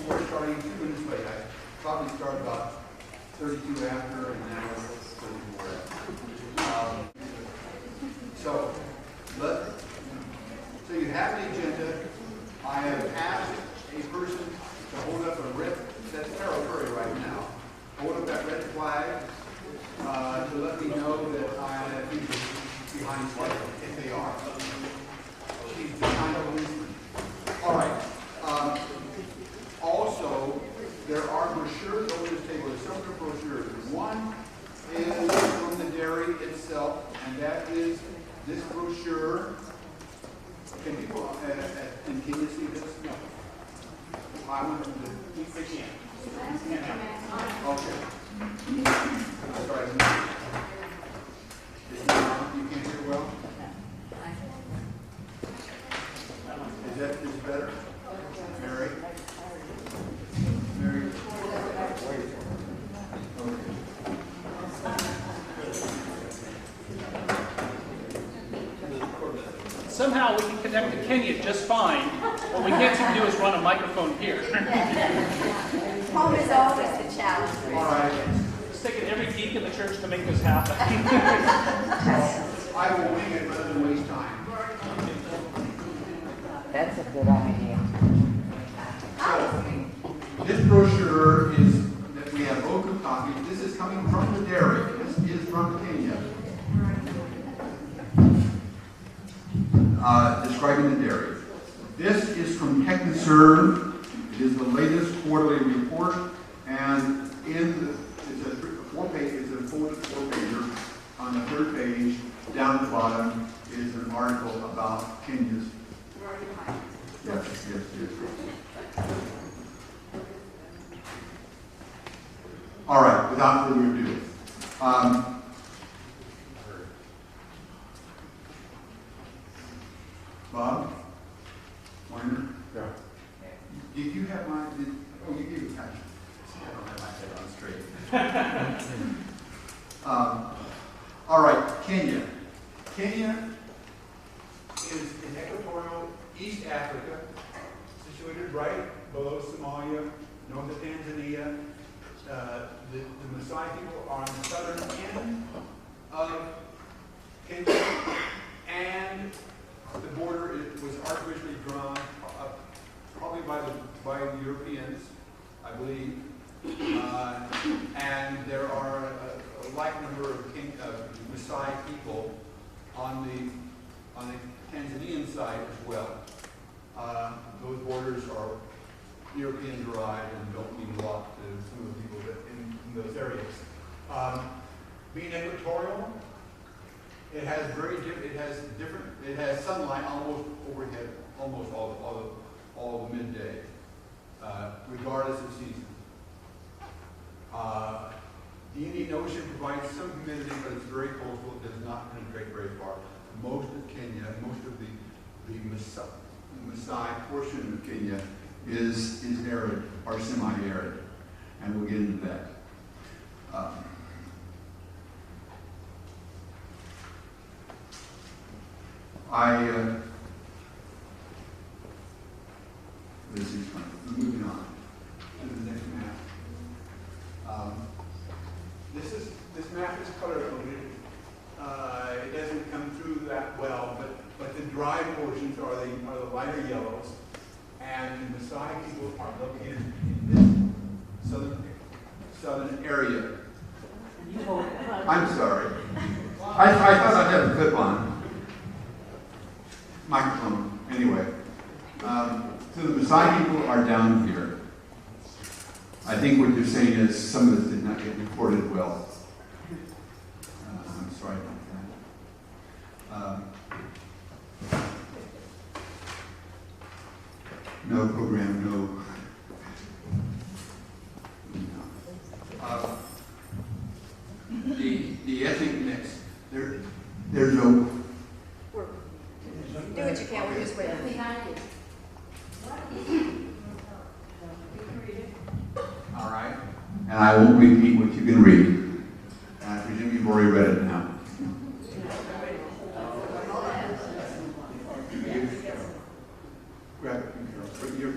we're starting 2 minutes late. I probably started about 32 after, and now it's 34 after. So you have an agenda. I have asked a person to hold up a red, that's Carol Curry right now, hold up that red flag to let me know that I am behind schedule, if they are. She's behind a policeman. All right. Also, there are brochures over this table. There's several brochures. One is from the dairy itself, and that is this brochure. Can people, and can you see this? No. I want them to, they can't. Okay. I'm sorry. You can't hear well? Is that better? Mary? Mary? Somehow we can connect to Kenya just fine. What we can't seem to do is run a microphone here. Home is always the challenge. All right. It's taken every geek in the church to make this happen. I will wing it rather than waste time. That's a good idea. So, this brochure is that we have both copies. This is coming from the dairy. This is from Kenya. Describing the dairy. This is from TechNServe. It is the latest quarterly report, and it's a four-page, it's a folded four-pager. On the third page, down at the bottom, is an article about Kenya's. Yes. All right, without further ado. Bob? Weiner? Yeah. Did you have my, you gave it back. I don't have my head on straight. All right, Kenya. Kenya is in equatorial East Africa, situated right below Somalia, north of Tanzania. The Maasai people are on the southern end of Kenya, and the border was artificially drawn probably by the Europeans, I believe, and there are a like number of Maasai people on the Tanzanian side as well. Those borders are European derived and don't mean a lot to some of the people that in those areas. Being equatorial, it has sunlight almost overhead, almost all the midday, regardless of season. The Indian Ocean provides some humidity, but it's very coastal. It does not penetrate very far. Most of Kenya, most of the Maasai portion of Kenya is arid or semi-arid, and we'll get into that. This is fun. Moving on to the next map. This map is color coded. It doesn't come through that well, but the dry portions are the lighter yellows, and the Maasai people are located in this southern area. I'm sorry. I thought I'd have a clip on microphone. Anyway, so the Maasai people are down here. I think what you're saying is some of this did not get recorded well. I'm sorry about that. No program, no. The ethnic mix. There's no. Do what you can. We're just waiting. All right. And I won't repeat what you can read. And I presume you've already read it now. Grab it from here.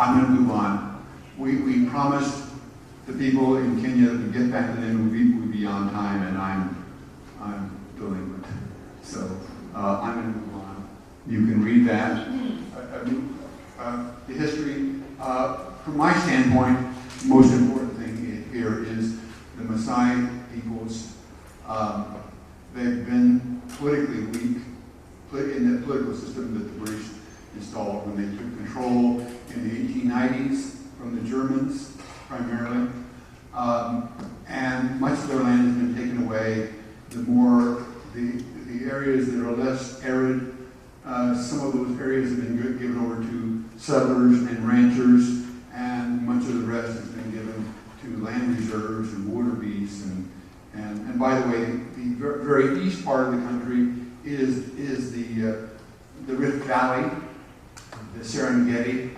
I'm going to move on. We promised the people in Kenya that we'd get back to them, we'd be on time, and I'm delinquent. So I'm going to move on. You can read that. The history, from my standpoint, the most important thing here is the Maasai peoples. They've been politically weak in the political system that the British installed when they took control in the 1890s from the Germans primarily. And much of their land has been taken away. The areas that are less arid, some of those areas have been given over to settlers and ranchers, and much of the rest has been given to land reserves and wildebeest. And by the way, the very east part of the country is the Rift Valley, the Serengeti.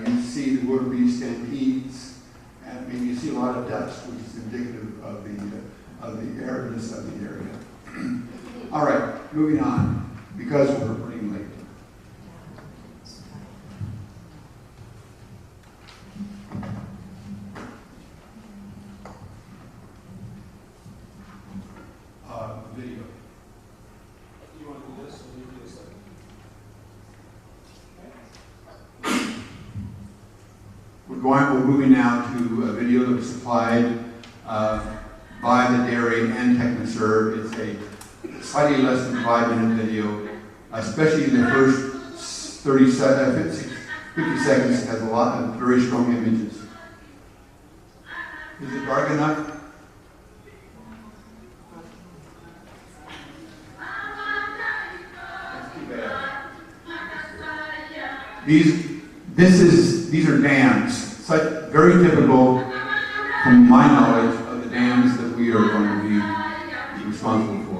You see the wildebeest stampedes, and maybe you see a lot of dust, which is indicative of the aridness of the area. All right, moving on, because we're running late. Video. You want to do this, or you do this? We're moving now to a video that was supplied by the dairy and TechnoServe. It's a slightly less than 5-minute video, especially the first 50 seconds has a lot of very strong images. Is it dark enough? These are dams, such very typical, from my knowledge, of the dams that we are going to be responsible for.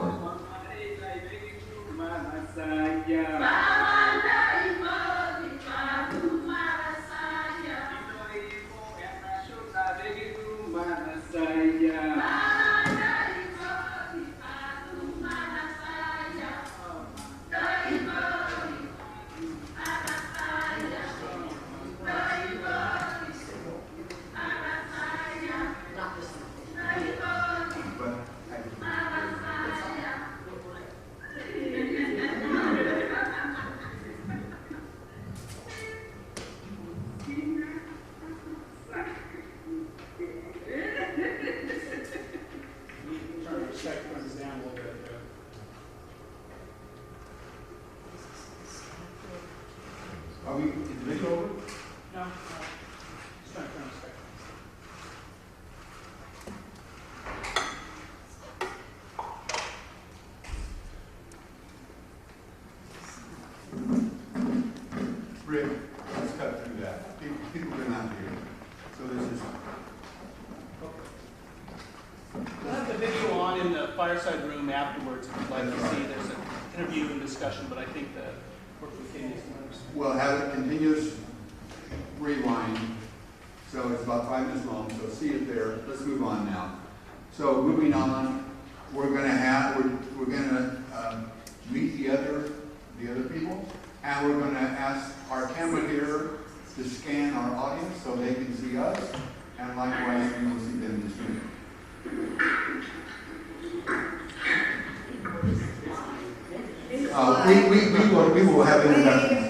Are we, is the video over? No. Just trying to turn this back. Rick, let's cut through that. People are not here. So this is... We'll have the video on in the fireside room afterwards if you'd like to see. There's an interview and discussion, but I think the work with Katie is more interesting. We'll have a continuous rewind. So it's about 5 minutes long, so see it there. Let's move on now. So moving on, we're going to meet the other people, and we're going to ask our camera here to scan our audience so they can see us, and likewise we will see them in the screen. We will have introductions.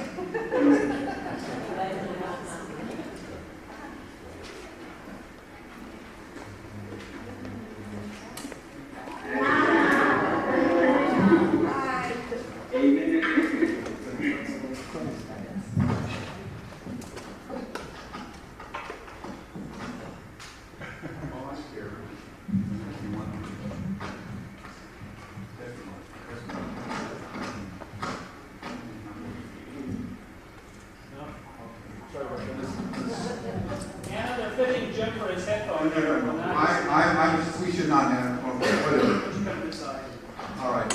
We should not have. Whatever. All right.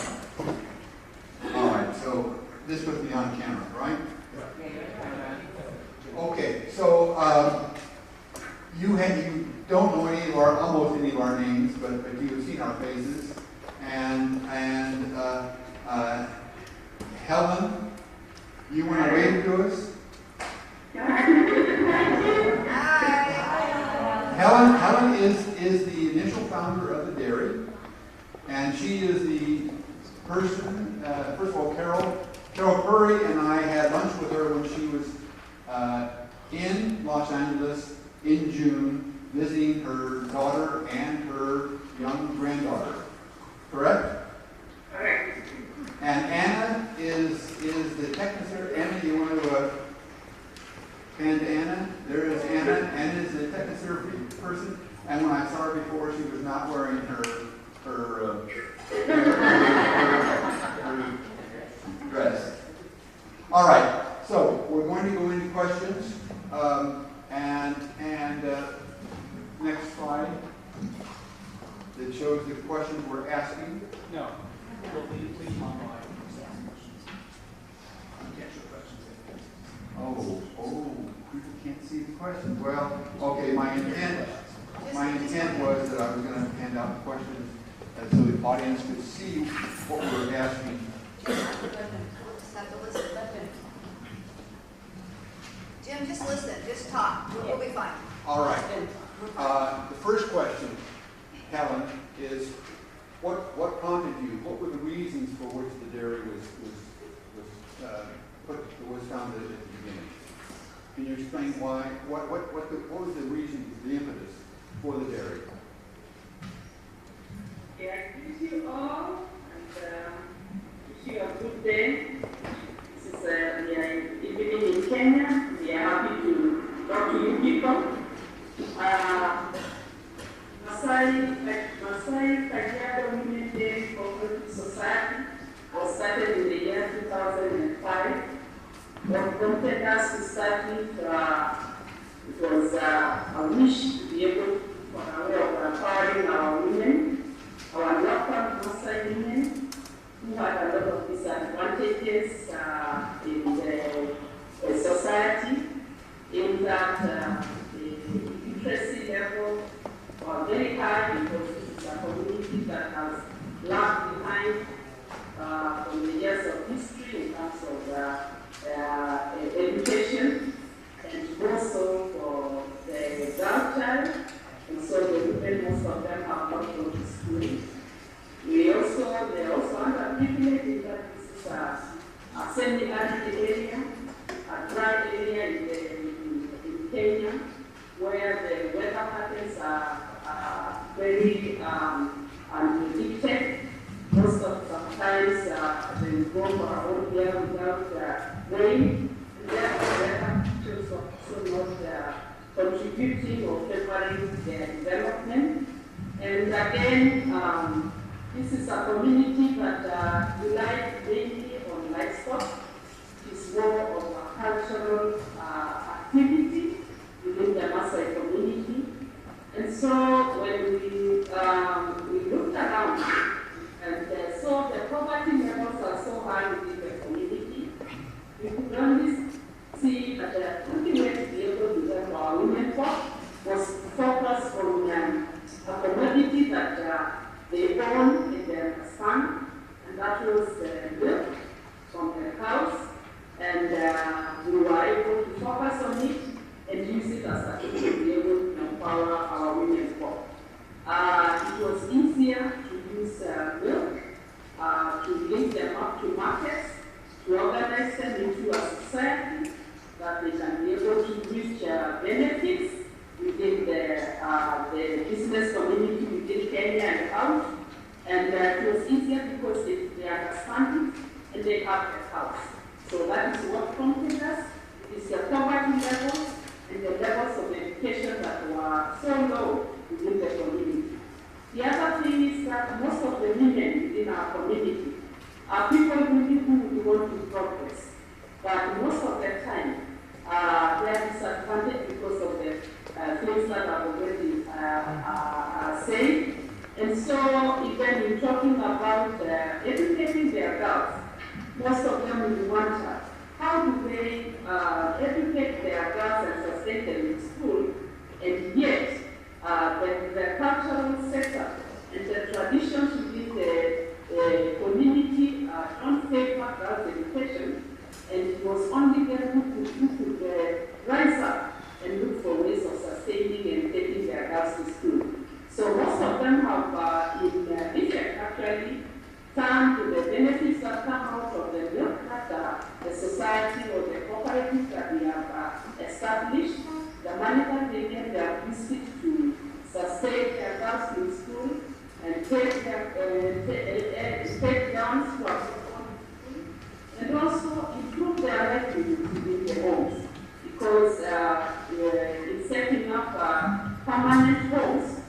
All right. So this was me on camera, right? Okay. So you don't know almost any of our names, but you've seen our faces, and Helen, you want to wave to us? the initial founder of the dairy, and she is the person, first of all, Carol Curry and I had lunch with her when she was in Los Angeles in June, visiting her daughter and her young granddaughter. Correct? Correct. And Anna is the technical. Anna, you want to hand to Anna? There is Anna. Anna is the technical person. And when I saw her before, she was not wearing her dress. All right. So we're going to go into questions. Next slide that shows the questions we're asking. No. We'll leave online. Can't show questions. Oh, people can't see the questions. Well, okay, my intent was that I was going to hand out the questions so the audience could see what we were asking. Jim, just listen, just talk. We'll be fine. All right. The first question, Helen, is what prompted you? What were the reasons for which the dairy was founded at the beginning? Can you explain why? What was the reason, the impetus for the dairy? Yeah, greet you all, and wish you a good day. This is we are living in Kenya. We are happy to talk to you people. Maasai Kajiado Women Day Cooperative Society was started in the year 2005. What prompted us to start it was a wish to be able to, for a way of empowering our women, our local Maasai women, who had a lot of disadvantages in the society, in that the literacy level was very high because this is a community that has lagged behind from the years of history in terms of education, and also for the girl child, and so the women, most of them have not gone to school. They are also underprivileged in that this is a semi-arid area, a dry area in Kenya, where the weather patterns are very unpredicted. Most of sometimes they go for a whole year without rain, and therefore weather patterns are also not contributing or favoring their development. And again, this is a community that relies mainly on livestock. It's more of a cultural activity within the Maasai community. And so when we looked around and saw the poverty levels are so high within the community, we could only see that the only way to be able to help our women was to focus on a commodity that they own in their farm, and that was milk from the cows. And we were able to focus on it and use it as a tool to be able to empower our women for. It was easier to use milk, to link them up to markets, to organize them into a society that they can be able to reach benefits within the business community within Kenya and out. And it was easier because they understand it and they have a house. So that is what prompted us. It is the poverty level and the levels of education that were so low within the community. The other thing is that most of the women within our community are people really who want to progress. But most of the time, they are disadvantaged because of the things that I've already said. And so, even in talking about educating their girls, most of them will wonder, how do they educate their girls and sustain them in school, and yet the cultural setup and the traditions within the community don't favor girls' education, and it was only them who could rise up and look for ways of sustaining and taking their girls to school. So most turn to the benefits that come out of the milk that the society or the cooperative that we have established, the money that they get, they have used it to sustain their girls in school and take downs to our and also improve their livelihoods in the homes because it's setting up permanent homes.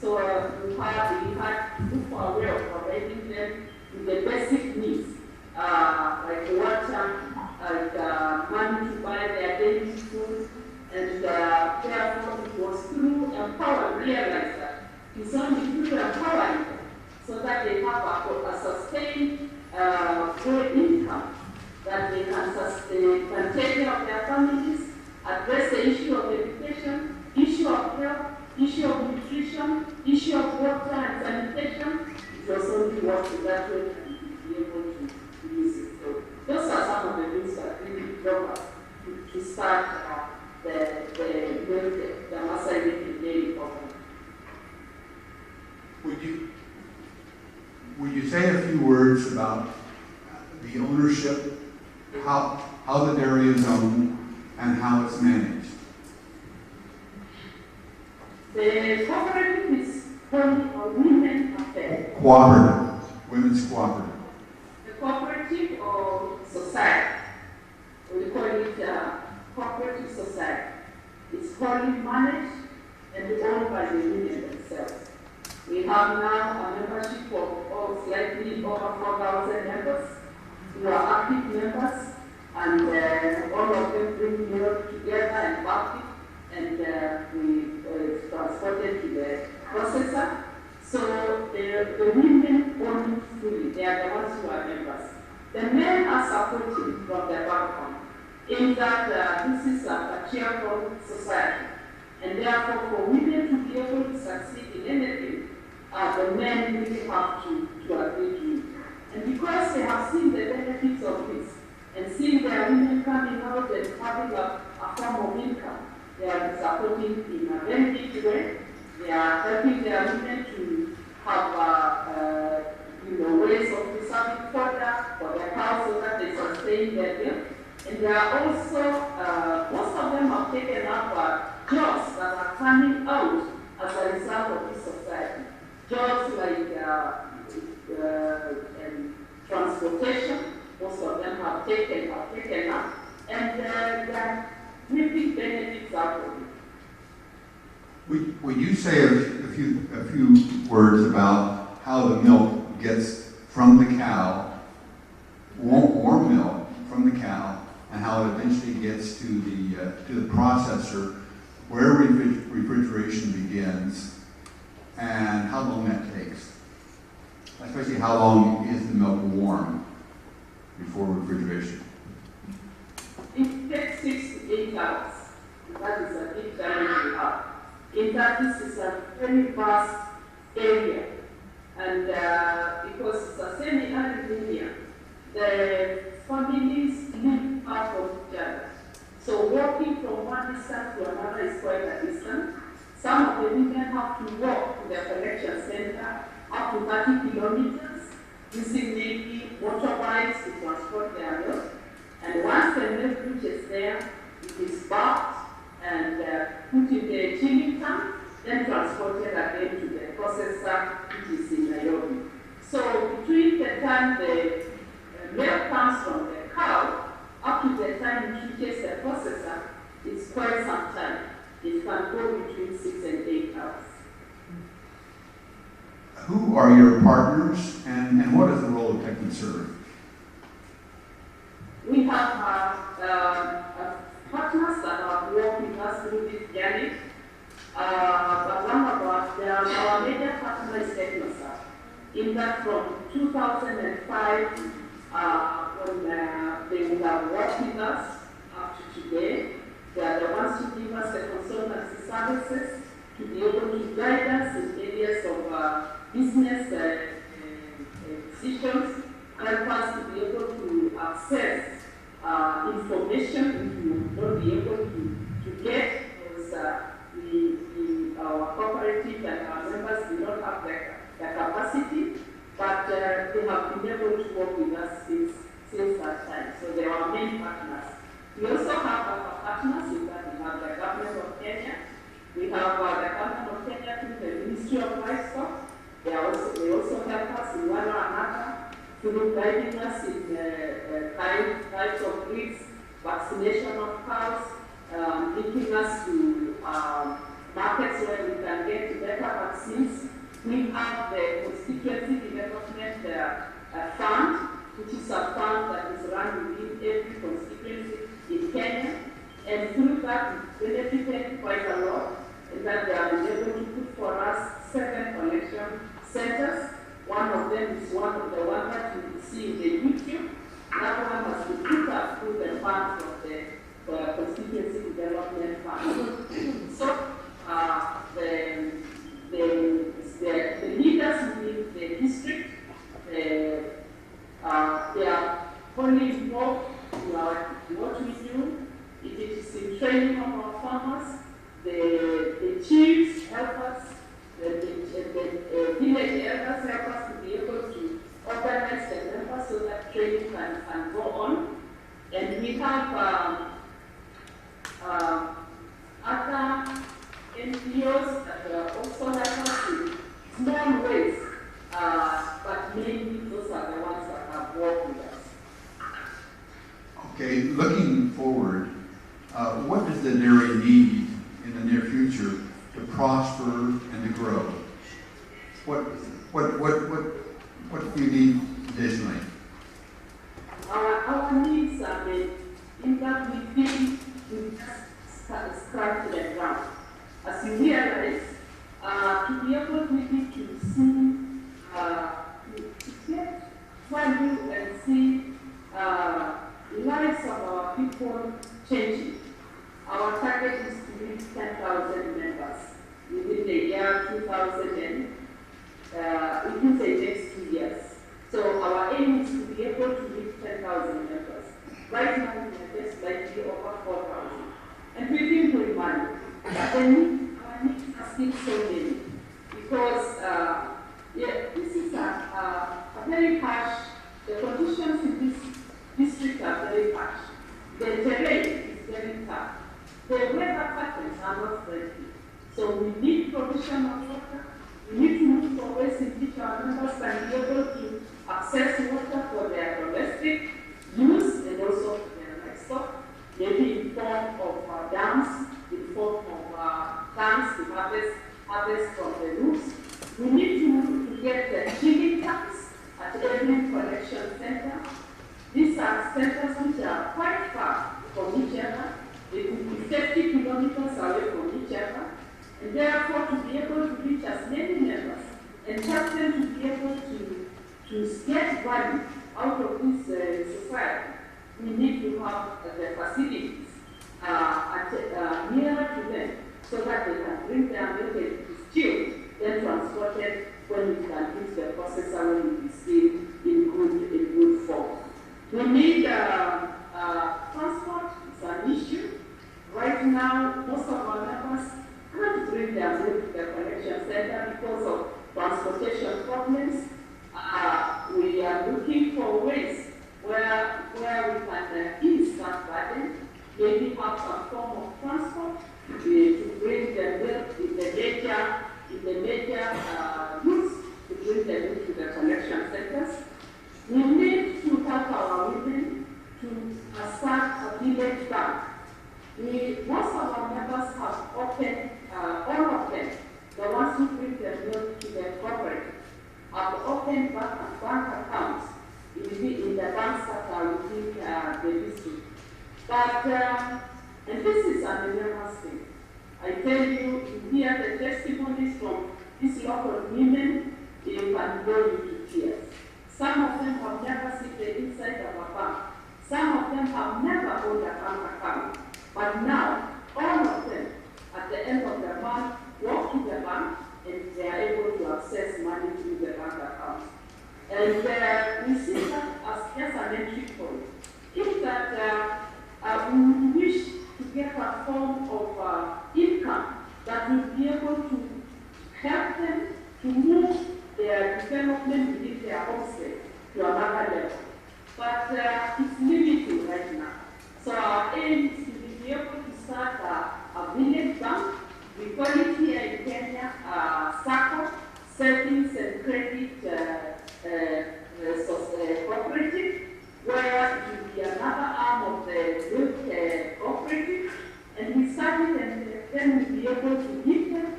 So we had to look for a way of providing them with the basic needs, like water, like money to buy their daily food, and therefore it was through empowering, realize that it's only through empowering them so that they have a sustained good income that they can sustain, can take care of their families, address the issue of education, issue of health, issue of nutrition, issue of water and sanitation. It was only work in that way and be able to use it. So those are some of the things that really help us to start the Maasai Milk Daily program. Would you say a few words about the ownership, how the dairy is owned, and how it's managed? The cooperative is only a women affair. Cooperative, women's cooperative. The cooperative or society, we call it cooperative society. It's wholly managed and owned by the women themselves. We have now a membership of slightly over 4,000 members who are active members, and all of them bring milk together and pack it, and we transport it to the processor. So the women own it fully. They are the ones who are members. The men are supporting from their background in that this is a patriarchal society, and therefore for women to be able to succeed in anything, the men really have to agree to it. And because they have seen the benefits of this, and seeing their women coming out and having a form of income, they are supporting in a very big way. They are helping their women to have ways of preserving fodder for their cows so that they sustain their milk. And they are also, most of them have taken up jobs that are coming out as a result of this society. Jobs like transportation, most of them have taken up, and they are reaping benefits out of it. Would you say a few words about how the milk gets from the cow, warm milk from the cow, and how it eventually gets to the processor, where refrigeration begins, and how long that takes? Especially how long is the milk warm before refrigeration? It takes 6 to 8 hours. That is a big challenge we have. In fact, this is a very vast area, and because it's a semi-arid area, the families live far from each other. So walking from one distance to another is quite a distance. Some of the women have to walk to the collection center up to 30 kilometers, using maybe motorbikes to transport their milk. And once the milk reaches there, it is bagged and put in the chilling tank, then transported again to the processor, which is in Nairobi. So between the time the milk comes from the cow up to the time it reaches the processor, it's quite some time. It can go between 6 and 8 hours. Who are your partners, and what is the role of Tech and Serve? We have partners that have worked with us through this journey. But our major partner is Technoserve. In that from 2005, when they would have worked with us up to today, they are the ones who give us the consultancy services to be able to guide us in areas of business decisions, help us to be able to access information which we would not be able to get because our cooperative and our members do not have the capacity, but they they have been able to work with us since that time. So they are main partners. We also have other partners. We have the government of Kenya. We have the government of Kenya through the Ministry of Livestock. They also help us in one or another through guiding us in types of breeds, vaccination of cows, linking us to markets where we can get better vaccines. We have the constituency development fund, which is a fund that is run within every constituency in Kenya, and through that we benefited quite a lot, and that they have been able to put for us 7 collection centers. One of them is one of the ones that you see in the YouTube. That one has been put up through the funds of the constituency development fund. So the leaders within the district, they are fully involved in what we do. It is in training of our farmers. The chiefs help us, the village elders help us to be able to organize the members so that training can go on. And we have other NGOs that also help us in small ways, but mainly those are the ones that have worked with us. Okay, looking forward, what does the dairy need in the near future to prosper and to grow? What do you need additionally? Our needs are in that we think we just scratch the ground. As you realize, to be able really to see, to get value and see lives of our people changing. Our target is to reach 10,000 members within the year 2000 and within the next 2 years. So our aim is to be able to reach 10,000 members. Right now we are just slightly over 4,000. And we've been doing money. But then our needs are still so many. Because this is a very harsh, the conditions in this district are very harsh. The terrain is very tough. The weather patterns are not friendly. So we need provision of water. We need to look for ways in which our members can be able to access water for their domestic use and also for their livestock, maybe in form of dams, in form of tanks to harvest from the roofs. We need to get the chilling tanks at every collection center. These are centers which are quite far from each other. They could be 50 kilometers away from each other. And therefore, to be able to reach as many members and help them to be able to get value out of this society, we need to have the facilities nearer to them so that they can bring their milk distilled, then transported when it can reach the processor when it is still in good form. We need transport. It's an issue. Right now, most of our members can't bring their milk to the collection center because of transportation problems. We are looking for ways where we can ease that burden, maybe have some form of transport to bring the milk in the major routes, to bring the milk to the collection centers. We need to help our women to start a village bank. Most of our members have opened, all of them, the ones who bring their milk to their cooperative, have opened bank accounts in the banks that are within the district. But, and this is an enormous thing. I tell you, you hear the testimonies from these local women, you can go into tears. Some of them have never seen the inside of a bank. Some of them have never owned a bank account. But now, all of them, at the end of the month, walk to the bank and they are able to access money through the bank account. And we see that as just an entry point. If that we wish to get a form of income that will be able to help them to move their development within their homestead, to another level. But it's limited right now. So our aim is to be able to start a village bank. We call it here in Kenya SACCO, Savings and Credit Cooperative, where it will be another arm of the cooperative. And we started, and then we'll be able to give them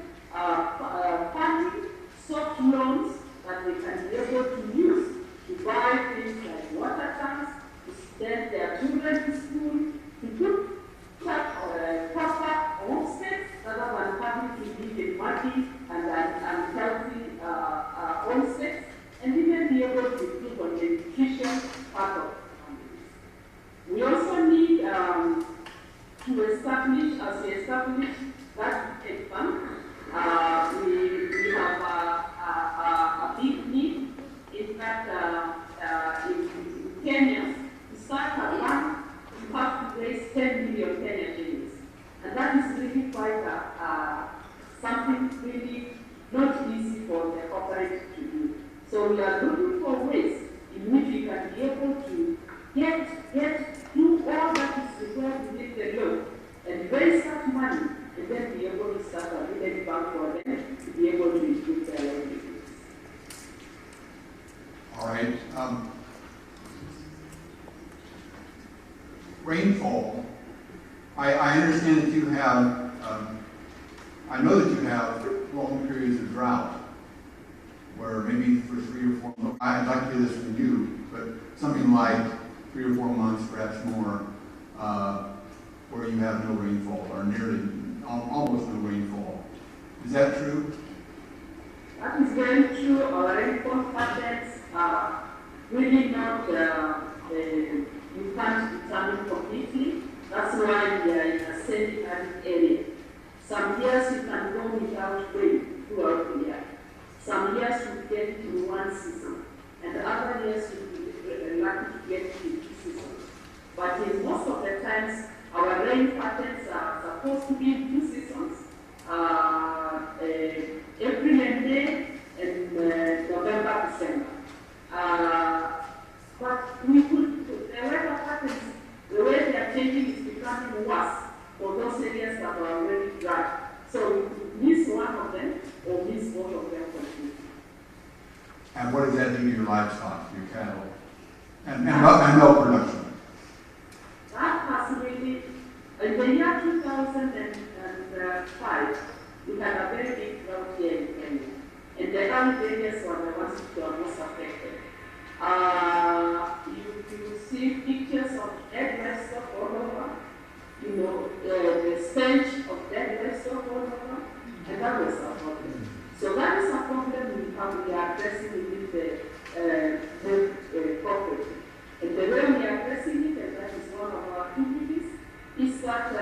funding, soft loans that they can be able to use to buy things like water tanks, to send their children to school, to put proper homesteads rather than having to live in muddy and unhealthy homesteads, and even be able to improve on the nutrition part of families. We also need to establish, as we establish that bank, we have a big need in that in Kenya, to start a bank, you have to raise 10 million Kenya shillings. And that is really quite something really not easy for the cooperative to do. So we are looking for ways in which we can be able to do all that is required to take the loan and raise that money, and then be able to start a village bank for them to be able to improve their livelihoods. All right. Rainfall. I understand that you have, I know that you have long periods of drought, where maybe for 3 or 4 months, I'd like to hear this from you, but something like 3 or 4 months, perhaps more, where you have no rainfall, or nearly, almost no rainfall. Is that true? That is very true. Our rainfall patterns are really not, you can't determine completely. That's why we are in a semi-arid area. Some years you can go without rain throughout the year. Some years you get in one season, and other years you be lucky to get in 2 seasons. But in most of the times, our rain patterns are supposed to be in 2 seasons, April and May, and November, December. But we could, the weather patterns, the way they are changing is becoming worse for those areas that are already dry. So we could miss one of them or miss both of them completely. And what does that do to your livestock, your cattle, and milk production? That has really, in the year 2005, we had a very big drought here in Kenya. And the arid areas were the ones which were most affected. You see pictures of dead livestock all over, you know, the stench of dead livestock all over, and that was a problem. So that is a problem we are addressing with the corporate. And the way we are addressing it, and that is one of our activities, is that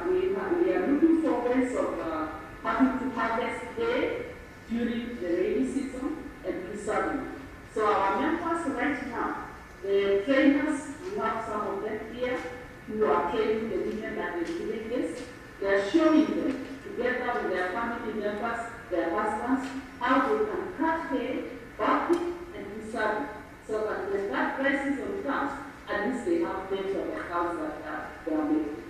we are looking for ways of having to harvest hay during the rainy season and preserving. So our members right now, the trainers, we have some of them here who are training the women that are doing this. They are showing them, together with their family members, their husbands, how they can cut hay, back it, and preserve it. So that when that dry season comes, at least they have milk for the cows that they are milking.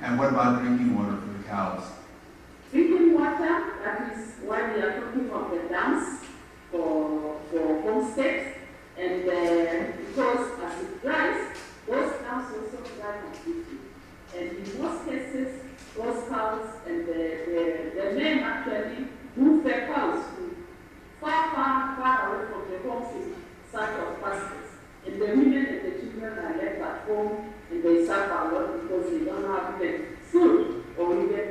And what about drinking water for the cows? Drinking water, that is why we are talking of the dams for homesteads. And because as it dries, those cows also dry completely. And in most cases, those cows and the men actually move their cows far away from the homes in search of pastures. And the women and the children are left at home, and they suffer a lot because they don't have even food or even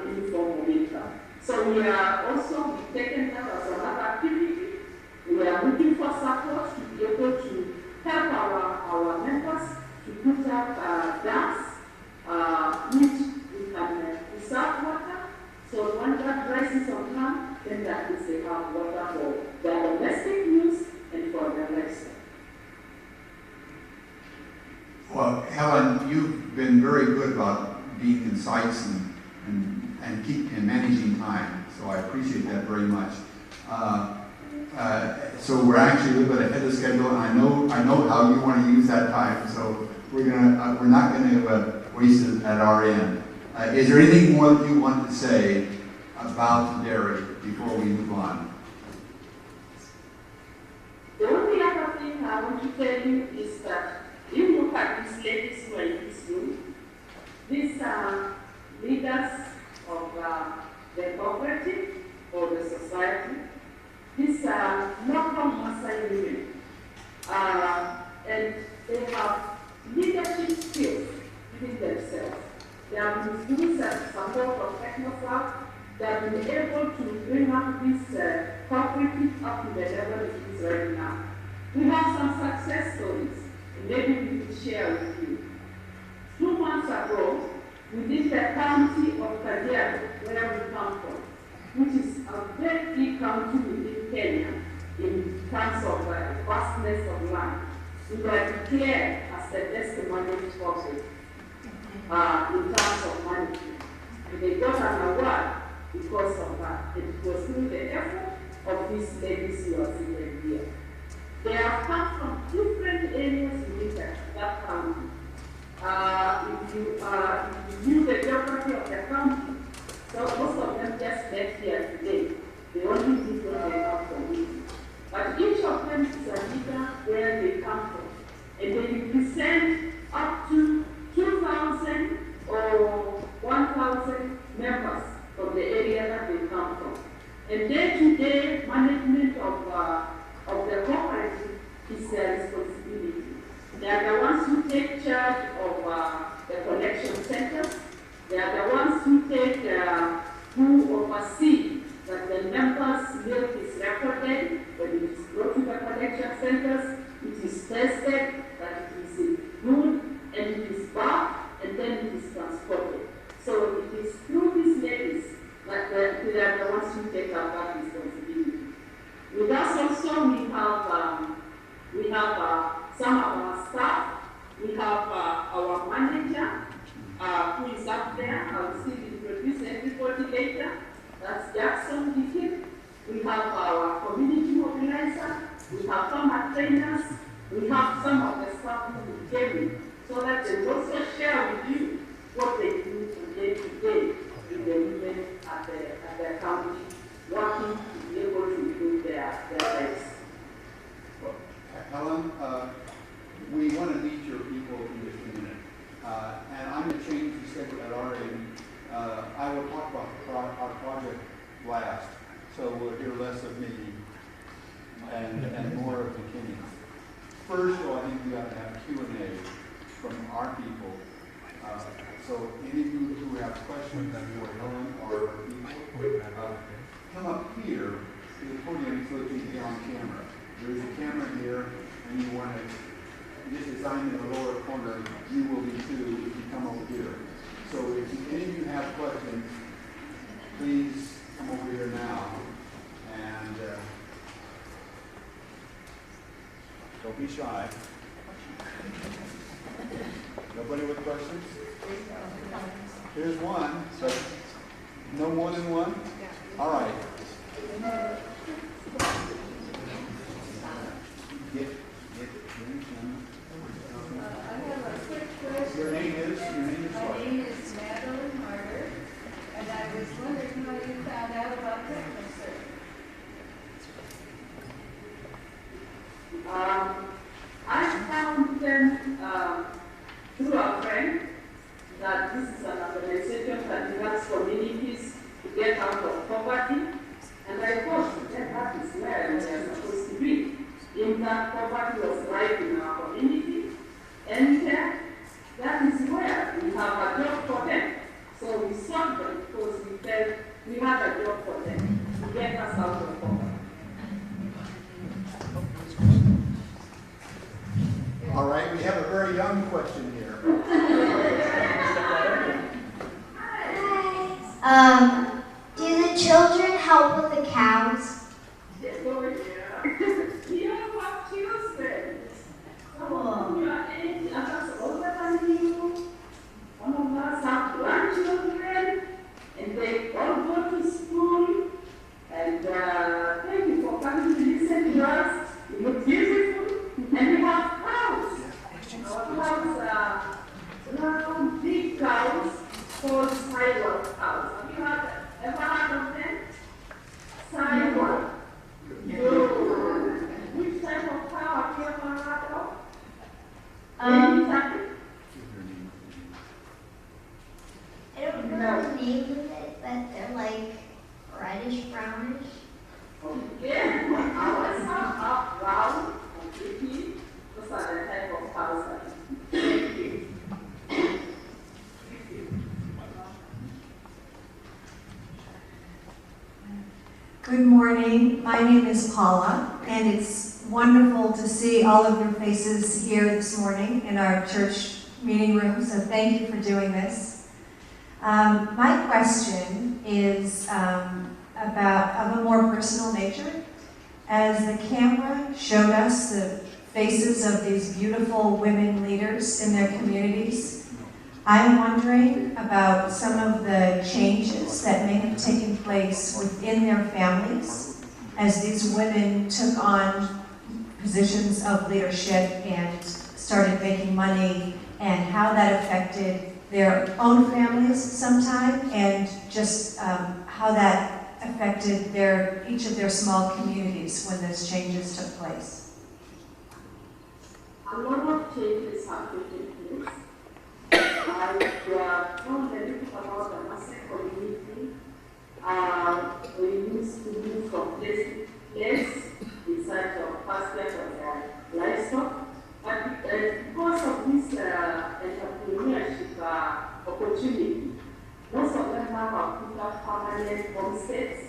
any form of income. So we are also taking that as another activity. We are looking for support to be able to help our members to put up dams which we can preserve water. So when that dry season comes, then that means they have water for their domestic use and for their livestock. Well, Helen, you've been very good about being concise and managing time, so I appreciate that very much. So we're actually a little bit ahead of schedule, and I know how you want to use that time. So we're not gonna waste it at our end. Is there anything more that you want to say about the dairy before we move on? The only other thing I want to tell you is that if you look at these ladies who are in this room, these are leaders of the cooperative or the society. These are local Maasai women, and they have leadership skills within themselves. They have been doing support of Technofarm. They have been able to bring up this cooperative up to the level it is right now. We have some success stories, and maybe we will share with you. 2 months ago, within the county of Kajiado, where we come from, which is a very big county within Kenya in terms of vastness of land, we were declared as the best managed corporate in terms of management. And they got an award because of that. It was through the effort of these ladies who are seated here. They have come from different areas within that county. If you knew the geography of the county, so most of them just met here today. They only did where they come from. But each of them is a leader where they come from. And they represent up to 2,000 or 1,000 members from the area that they come from. And day-to-day management of the cooperative is their responsibility. They are the ones who take charge of the collection centers. They are the ones who oversee that the members' milk is recorded when it is brought to the collection centers, it is tested, that it is good, and it is back, and then it is transported. So it is through these ladies that they are the ones who take up that responsibility. With us also, we have some of our staff. We have our manager, who is up there. I will see introduce everybody later. That's Jackson Dickett. We have our community mobilizer. We have farmer trainers. We have some of the staff who came in, so that they will also share with you what they do from day to day in the women at the county, working to be able to improve their lives. Well, Helen, we want to meet your people in just a minute. And I'm going to change the schedule at our end. I will talk about our project last, so we'll hear less of me and more of McKinney. First, though, I think we ought to have Q&A from our people. So any of you who have questions for Helen or people, come up here to the podium so that you can get on camera. There is a camera here, and you want to just design in the lower corner. You will be too if you come over here. So if any of you have questions, please come over here now. And don't be shy. Nobody with questions? Here's one. So no more than one? All right. Get I have a quick question. Your name is My what? name is Madeline Harder, and I was wondering how you found out about pregnancy. I found them through a friend that this is an organization that helps communities to get out of poverty. And I thought that is where we are supposed to be. In that poverty was right in our community. And that is where we have a job for them. So we sought them because we felt we had a job for them to get us out of poverty. All right, we have a very young question here. Do the children help with the cows? You have children. Cool. You are 8 years older than you. Some of us have grandchildren, and they all go to school. And thank you for coming to listen. morning. My name is Paula, and it's wonderful to see all of your faces here this morning in our church meeting room, so thank you for doing this. My question is of a more personal nature. As the camera showed us the faces of these beautiful women leaders in their communities, I'm wondering about some of the changes that may have taken place within their families as these women took on positions of leadership and started making money, and how that affected their own families sometime, and just how that affected each of their small communities when those changes took place. A lot of changes have taken place. We are told a little about the Maasai community. We used to move from place to place in search of pastures of their livestock. But because of this entrepreneurship opportunity, most of them have put up permanent homesteads.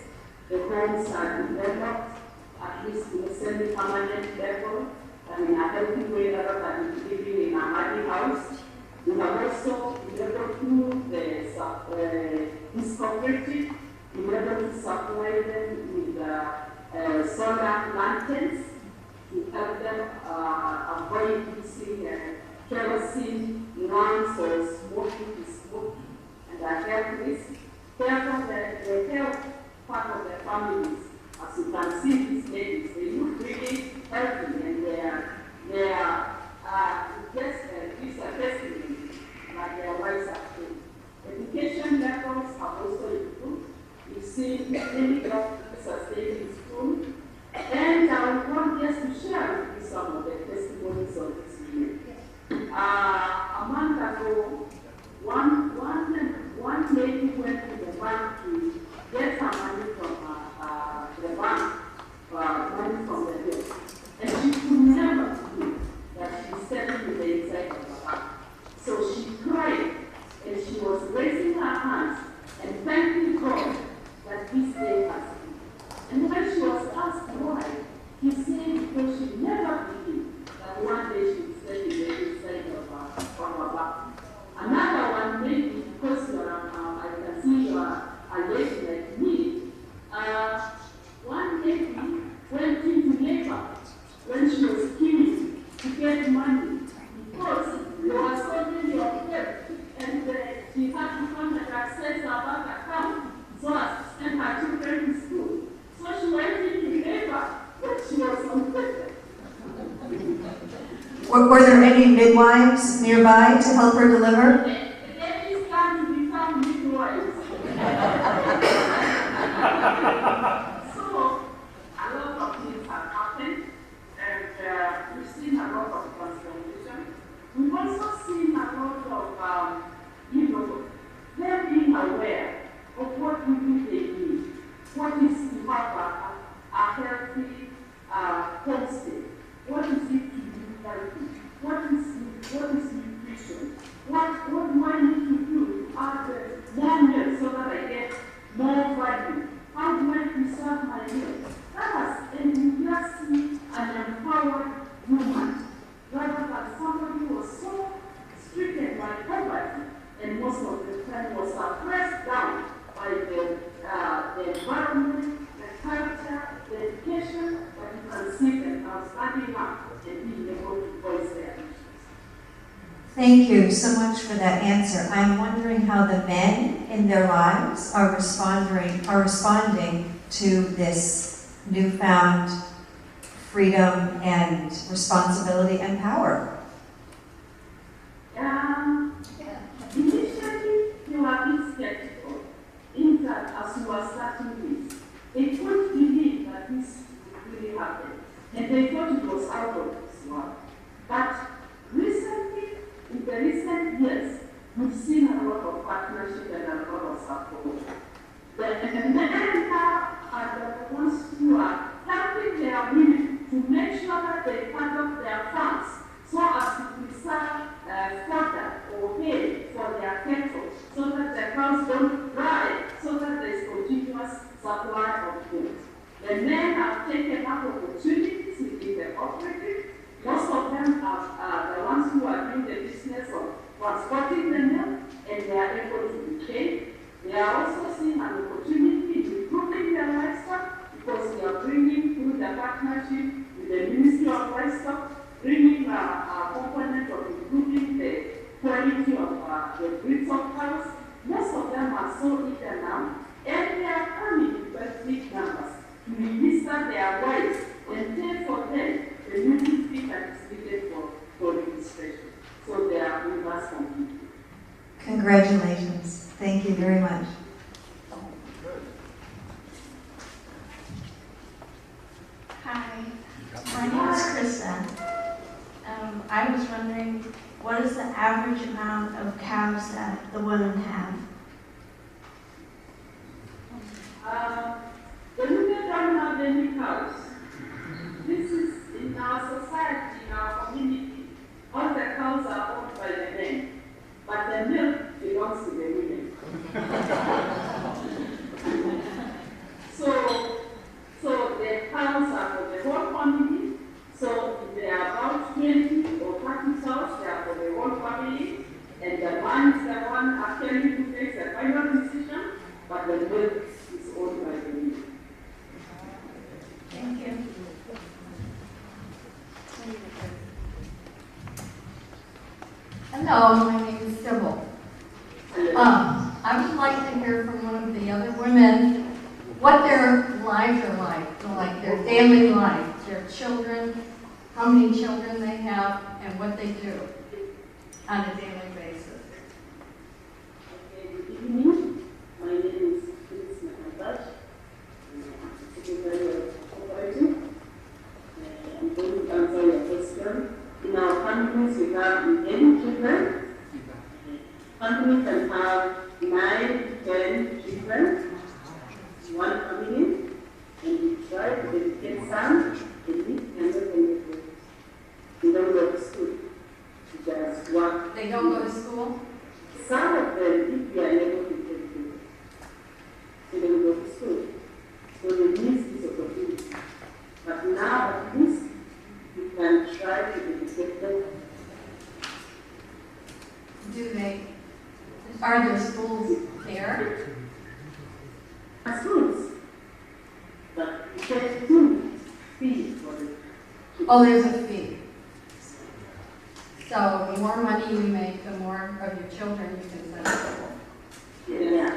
The homes are developed at least to a semi-permanent level and in a healthy way rather than living in a muddy house. We have also been able to this cooperative, been able to supply them with solar lanterns to help them avoid using kerosene lamps or smoking to smoke and a health risk. Therefore, the health part of their families, as you can see these ladies, they look really healthy, and they are these are testimony that their wives are doing. Education levels have also improved. We've seen many doctors are staying in school. And I want just to share with you some of the testimonies of this women. A month ago, one lady went to the bank to get her money from the bank, money from the bill. And she could never believe that she's standing in the inside of the bank. So she cried, and she was raising her hands and thanking God that this day has come. And when she was asked why, he said because she never believed that one day she would stand in the inside of her back. Another one, maybe because I can see you are a lady like me, one lady went into labor when she was killing to get money because there was something in her head, and she had to come and access her bank account so as to send her children to school. So she went into labor, but she was unfit. Were there any midwives nearby to help her deliver? Ladies can become midwives. So, a lot of things have happened, and we've seen a lot of transformation. We've also seen a lot of, them being aware of what we do they need. What is to have a healthy homestead? What is it to be healthy? What is nutrition? What do I need to do to add more milk so that I get more value? How do I preserve my milk? That has, and you just see an empowered woman, rather than somebody who was so stricken by poverty, and most of the time was pressed down by the environment, the culture, the education, but you can see them now standing up and being able to voice their issues. Thank you so much for that answer. I'm wondering how the men in their lives are responding to this newfound freedom and responsibility and power. Initially, you were a bit skeptical. In fact, as you were starting this, they couldn't believe that this would really happen. And they thought it was out of this world. But recently, in the recent years, we've seen a lot of partnership and a lot of support. The men are the ones who are helping their women to make sure that they conduct their farms so as to preserve fodder or hay for their cattle, so that the cows don't dry, so that there is continuous supply of food. The livestock, bringing a component of improving the quality of the breeds of cows. Most of them are so eaten now, and they are coming in very big numbers to register their wives and pay for them the music fee that is needed for registration. So they are with us completely. Congratulations. Thank you very much. Hi, my name is Krista. I was wondering, what is the average amount of cows that the women have? The women don't have any cows. This is in our society, in our community. All the cows are owned by the men, but the milk belongs to the women. So the cows are for the whole family. So if there are about 20 or 30 cows, they are for the whole family. And the man is the one actually who takes the final decision, but the milk is owned by the women. Thank you. Hello, my name is Sybil. I would like to hear from one of the other women what their lives are like their daily life, their children, how many children they have, and what they do on a daily basis. Okay, good evening. My name is Maasai. I'm Secretary of Cooperative. I'm going to answer your question. In our families, we have 11 children. Family can have 9, 10 children. One family, and we try to educate some, and we cannot educate. They don't go to school. They just work. They don't go to school? Some of them, if we are able to take them, they don't go to school. So they miss this opportunity. But now, at least, we can try to educate them. Are there schools there? Schools, but we get two fees for it. Oh, there's a fee. So the more money you make, the more of your children you can send to school. Yeah.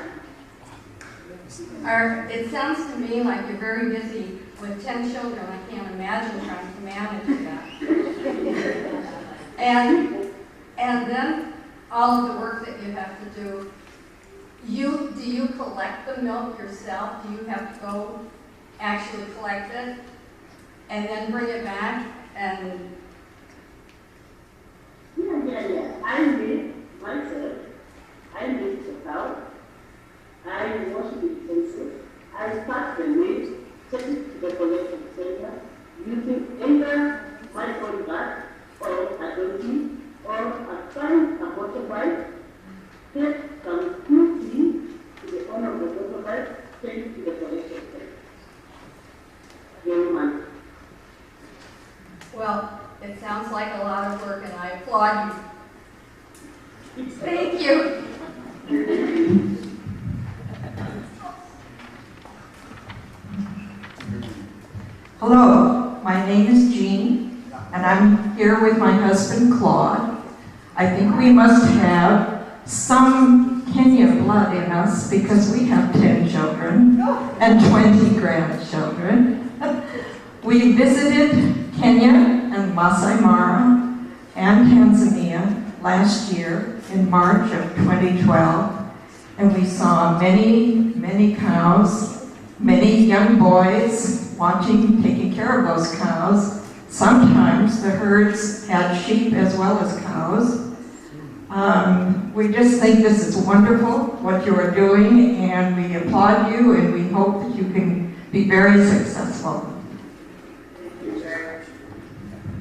It sounds to me like you're very busy with 10 children. I can't imagine trying to manage that. And then all of the work that you have to do. Do you collect the milk yourself? Do you have to go actually collect it and then bring it back? And Yeah. I made myself. I made the cow. I wash the utensils. I pack the meat, take it to the collection center, using either my own bag or a donkey or a find a motorbike. Take some quickly to the owner of the motorbike, take it to the collection center. Very much. well, it sounds like a lot of work, and I applaud you. Thank you. Hello, my name is Jean, and I'm here with my husband Claude. I think we must have some Kenya blood in us because we have 10 children and 20 grandchildren. We visited Kenya and Maasai Mara and Tanzania last year in March of 2012, and we saw many cows, many young boys taking care of those cows. Sometimes the herds had sheep as well as cows. We just think this is wonderful, what you are doing, and we applaud you, and we hope that you can be very successful.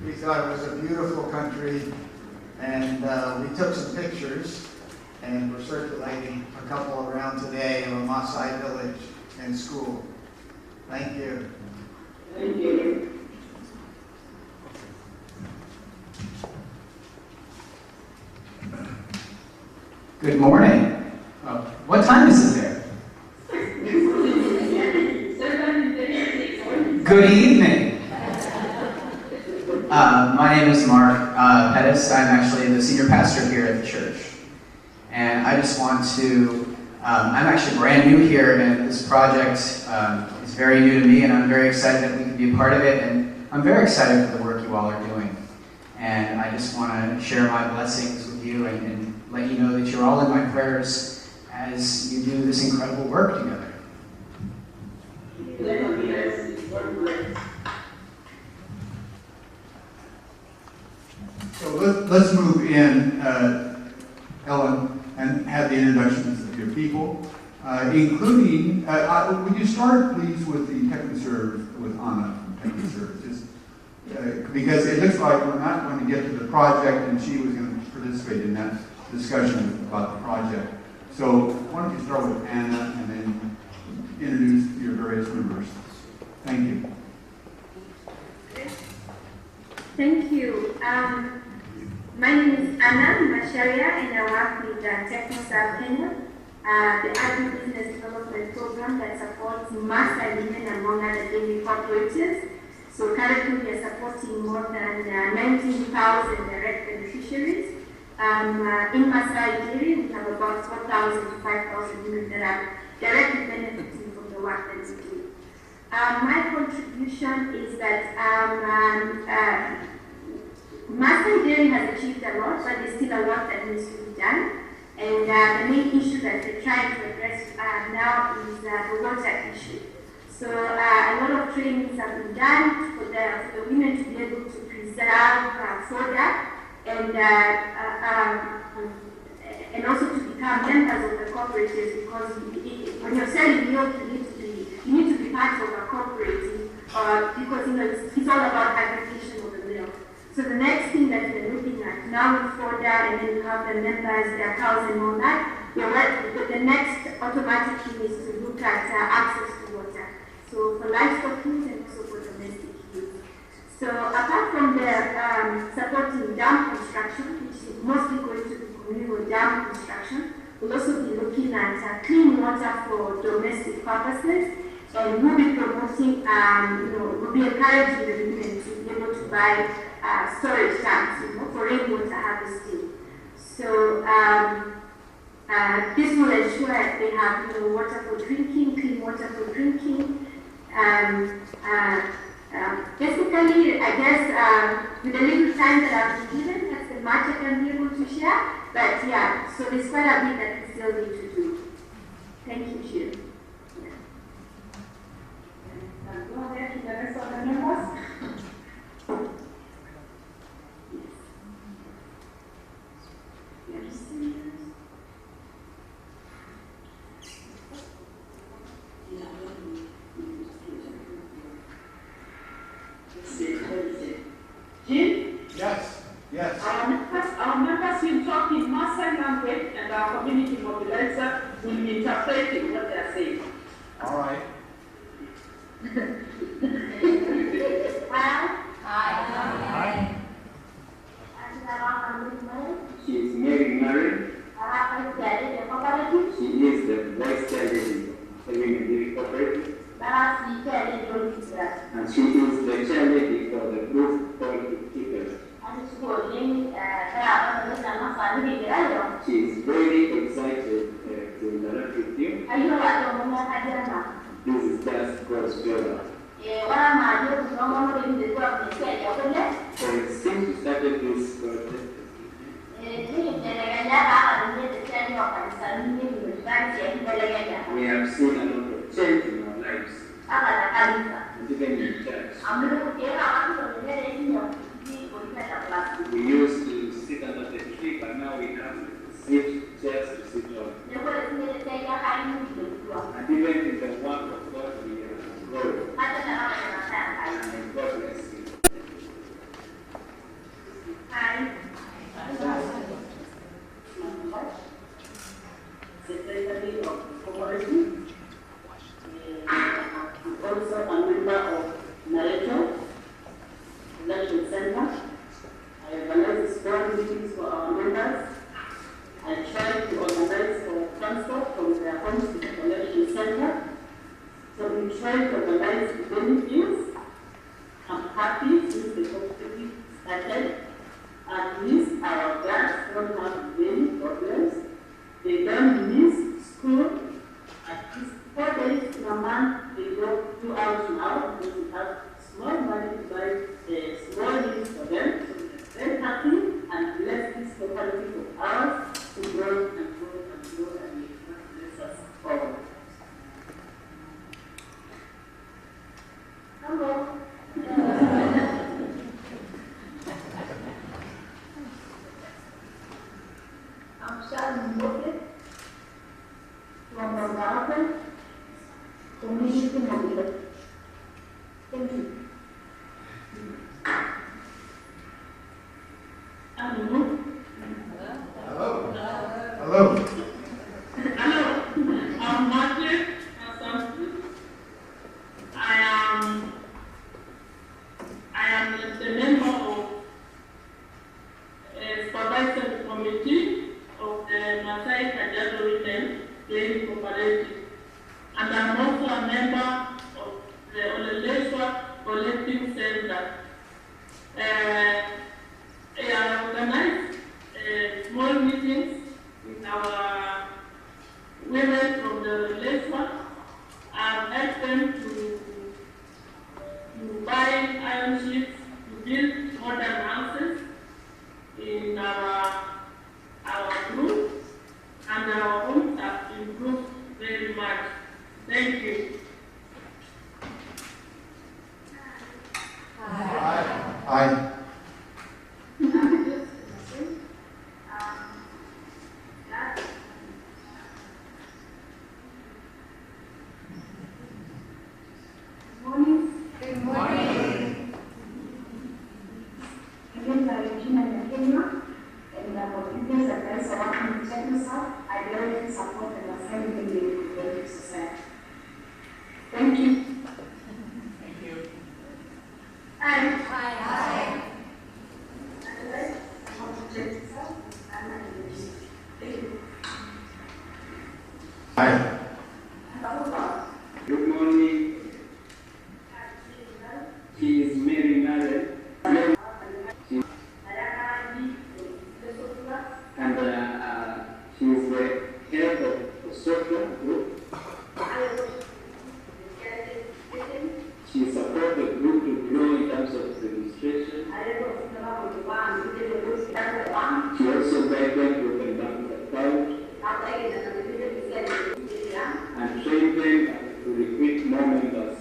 We thought it was a beautiful country, and we took some pictures, and we're circulating a couple around today of a Maasai village and school. Thank you. Thank you. Good morning. What time is it there? Good evening. My name is Mark Pettis. I'm actually the senior pastor here at the church. And I just want to, I'm actually brand new here, and this project is very new to me, and I'm very excited that we can be a part of it, and I'm very excited for the work you all are doing. And I just want to share my blessings with you and let you know that you're all in my prayers as you do this incredible work together. So let's move in, Ellen, and have the introductions of your people, including, would you start, please, with the TechnoServe, with Anna from TechnoServe, just because it looks like we're not going to get to the project, and she was going to participate in that discussion about the project. So why don't you start with Anna, and then introduce your various members. Thank you. Thank you. My name is Anna Masharia, and I work with TechnoServe Kenya, the agribusiness development program that supports Maasai women among other dairy cooperatives. So currently we are supporting more than 19,000 direct beneficiaries. In Maasai dairy, we have about 4,000 to 5,000 women that are directly benefiting from the work that we do. My contribution is that Maasai dairy has achieved a lot, but there's still a lot that needs to be done. And the main issue that we're trying to address now is the water issue. So a lot of trainings have been done for the women to be able to preserve fodder and also to become members of the cooperatives, because when you're selling milk, you need to be part of a cooperative, because it's all about aggregation of the milk. So the next thing that we're looking at now with fodder, and then you have the members, their cows and all that, the next automatic thing is to look at access to water. So for livestock use and also for domestic use. So apart from the supporting dam construction, which is mostly going to be communal dam construction, we'll also be looking at clean water for domestic purposes, and we'll be promoting, we'll be encouraging the women to be able to buy storage tanks, for rainwater harvesting. So this will ensure they have water for drinking, clean water for drinking. Basically, I guess with the little time that I've been given, that's the much I can be able to share. But yeah, so there's quite a bit that we still need to do. Thank you, Jill. Go ahead to the rest of the members. Jim? Yes, yes. Our members will talk in Maasai language, and our community mobilizer will be interpreting what they are saying. All right. Hi. She is Mary Mary. She is the vice chairlady of the Women Dairy Cooperative. And she is the chairlady for the group called Keepers. She is very excited to interact with you. This is just God's favor. Since we started this project, we have seen a lot of change in our lives, and even in church. We used to sit under the tree, but now we have sit chairs to sit on. And even in the work of God, we are growing. And God bless you. Hi. Secretary of Cooperative, also a member of Narrator Election Center. I organize board meetings for our members. I try to organize for transport from their homes to the collection center. So we try to organize the benefits. I'm happy since the cooperative ahead. At least our girls don't have many problems. They don't miss school. At least 4 days in a month, they go 2 hours now because we have small money to buy small needs for them. So they're very happy and bless this locality for ours to grow and grow and grow and bless us all. Hello. I'm Sharon Moke from Maasai community member. Thank you. Hello. Hello. Hello. Hello. I'm Margaret. I am the member of supervisory committee of the Maasai Kajiado Women Playing Cooperative. And I'm also a member of the Oleleswa Collecting Center. I organize small meetings with our women from the Oleleswa and help them to buy iron sheets to build modern houses in our group, and our homes have improved very much. Thank you. Hi. Good morning. Again, by Regina Yakima, and for people that guys are working to check this out, I really support and assign them the society. Thank you. Thank you. Hi. Hi. Otherwise, I want to check this out. I'm not going to thank you. Hi. Good morning. She is Mary married. And she is the head of the social group. She supports the group to grow in terms of administration. She also guides them to open bank account and train them to recruit more members.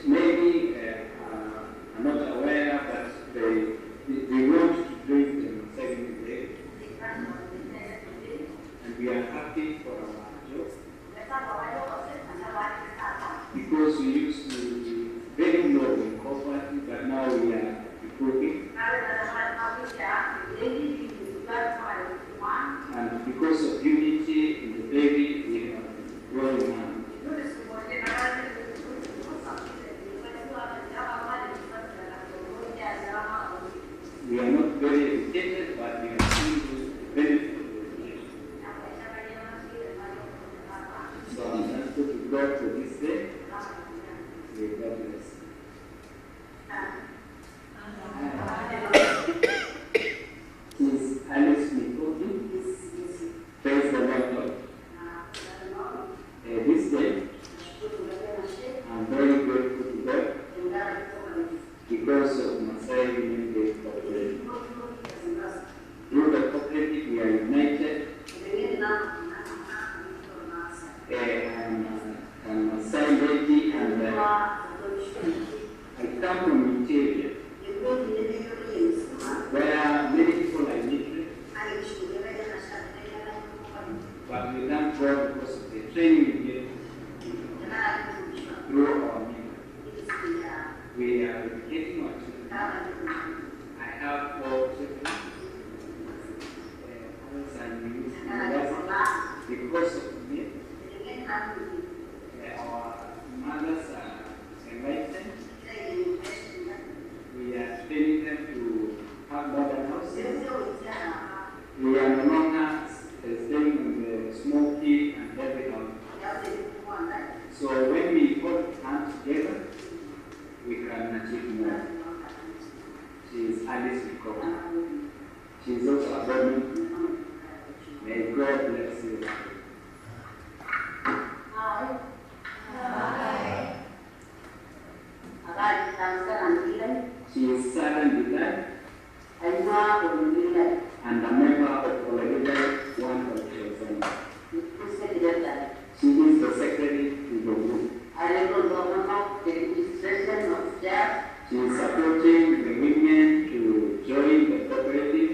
Maybe I'm not aware, but they want to drink them second day. And we are happy for our job. Because we used to be very low in poverty, but now we are improving. And because of unity in the baby, we are growing now. We are not very educated, but we are seeing benefit of education. So I'm thankful to God for this day. May God bless. Since Alice Nikoti, praise the Lord. This day, I'm very grateful to God because of Maasai Women Day Cooperative. Through the cooperative, we are united. I'm a Maasai lady, and I come from Interior, where many people are illiterate. But we thank God because of the training we get through our media. We are educating our children. I have 4 children. Because of me, our mothers are enlightened. We are training them to have modern houses. We are no longer staying in the smoky and heavy house. So when we put hands together, She is Alice Nicole. She is also a woman. May God bless you. Hi. Hi. She is Sarah Delight and a member of Collective One of Children. She is the secretary to the group. She is supporting the women to join the cooperative.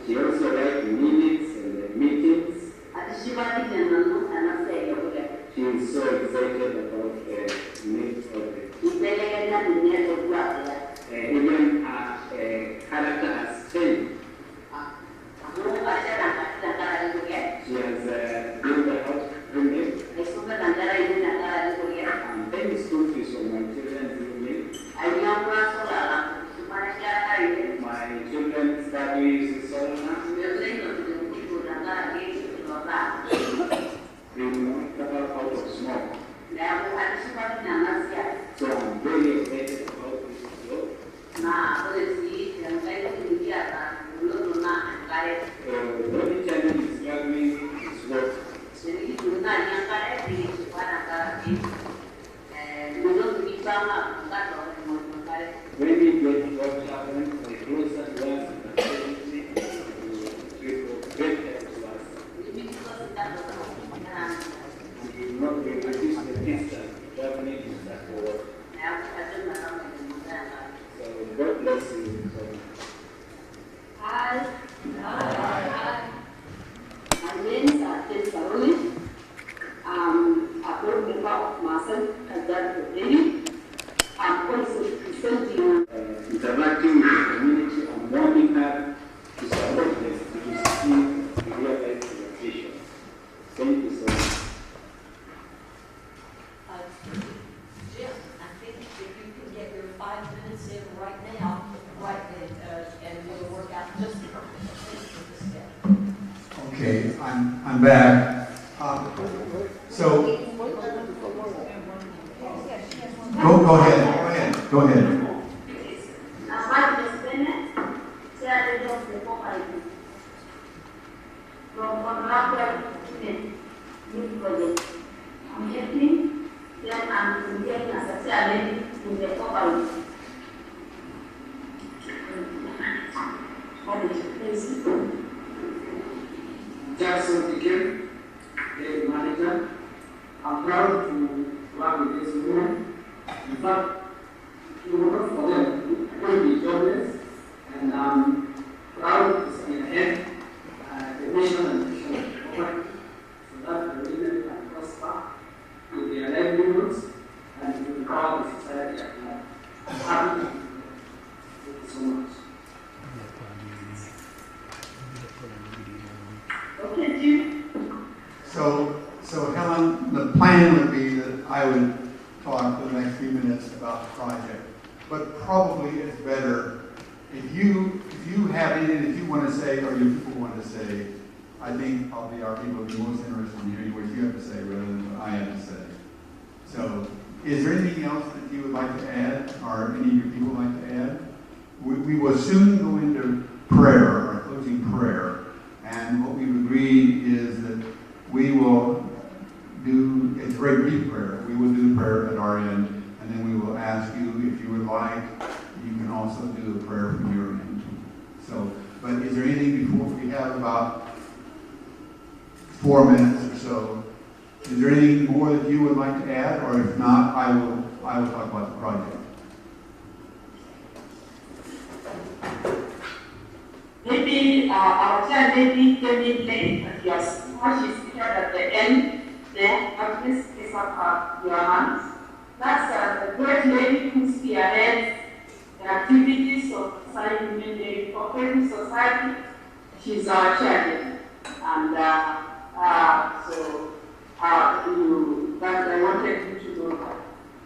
She also writes minutes and the meetings. She is so excited about the needs of it. Even her character has changed. She has built a house roommate. And then school fees for my children's roommate. My children study Solana. They will not cover out of smoke. So I'm very excited about this job. The only challenge is struggling is work. When we get work challenge, the closer to us, the great help to us. We will not reduce the distance traveling to that work. So God bless you. Hi. Hi. My name is Artis. A board member of Maasai and that lady. I'm also presenting. Interacting with the community and wanting her to support us to see the real-life education. Thank you so much. Jim, I think if you can get your 5 minutes in right now, and we'll work out just the perfect for this day. Okay, I'm back. So go ahead. Go ahead. Jackson Piquet, the manager. I'm proud to work with this woman. In fact, to work for them will be jobless, and I'm proud to stay ahead the mission and mission of the company so that the women can prosper with their livelihoods and to empower the society at large. I'm happy to do that. Thank you so much. Okay, Jim. So Helen, the plan would be that I would talk for the next few minutes about the project, but probably it's better if you have anything that you want to say or your people want to say. I think probably our people would be most interested in hearing what you have to say rather than what I have to say. So, is there anything else that you would like to add, or any of your people would like to add? We will soon go into prayer, our closing prayer, and what we've agreed is that we will do, it's a very brief prayer, we will do the prayer at our end, and then we will ask you if you would like, you can also do the prayer from your end. So, but is there anything before we have about 4 minutes or so? Is there anything more that you would like to add, or if not, I will talk about the project. Maybe our child maybe came in late, but yes, what she seated at the end there, at least kiss up your hands. That's the great lady who spearheads the activities of Maasai Women Day Cooperative Society. She's our chairman. And that I wanted you to know that.